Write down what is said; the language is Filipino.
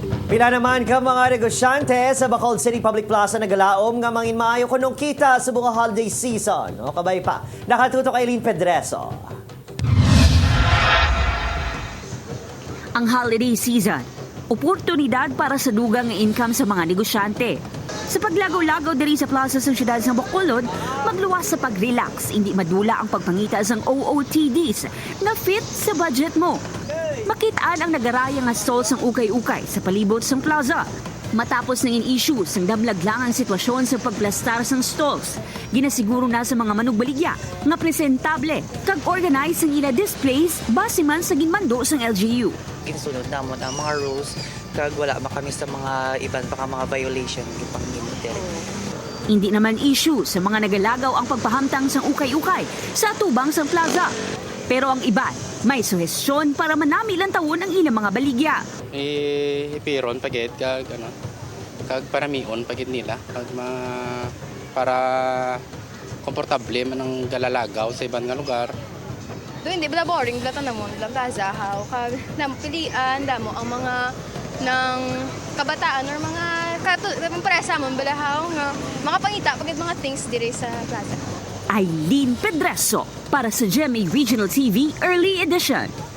Pila naman ka mga negosyante sa Bacolod City Public Plaza nagalaom nga mangin maayo kunong kita sa buong holiday season. O kabay pa, nakatuto kay Lynn Pedreso. Ang holiday season, oportunidad para sa dugang income sa mga negosyante. Sa paglagaw-lagaw diri sa plaza sa siyudad ng Bacolod, magluwas sa pag-relax, hindi madula ang pagpangita sang OOTDs na fit sa budget mo. Makitaan ang nagaraya nga stalls ng ukay-ukay sa palibot sang plaza. Matapos ng in-issue sang damlaglangang sitwasyon sa pagplastar sang stalls, ginasiguro na sa mga manugbaligya nga presentable kag organize ang ila displays base man sa ginmando sang LGU. Ginsunod na mo ang mga rules kag wala ba kami sa mga iban pa mga violation yung pangimiter. Hindi naman issue sa mga nagalagaw ang pagpahamtang sang ukay-ukay sa atubang sang plaza. Pero ang iba, may suhestyon para manami lang tawon ang ilang mga baligya. Ipiron pagit kag paramion pagit nila para komportable man ang galalagaw sa ibang nga lugar. Do hindi bala boring bala tanamon bala plaza how kag pilian damo ang mga ng kabataan or mga presa mo bala how nga makapangita pagit mga things dire sa plaza. Aileen Pedreso para sa GMA Regional TV Early Edition.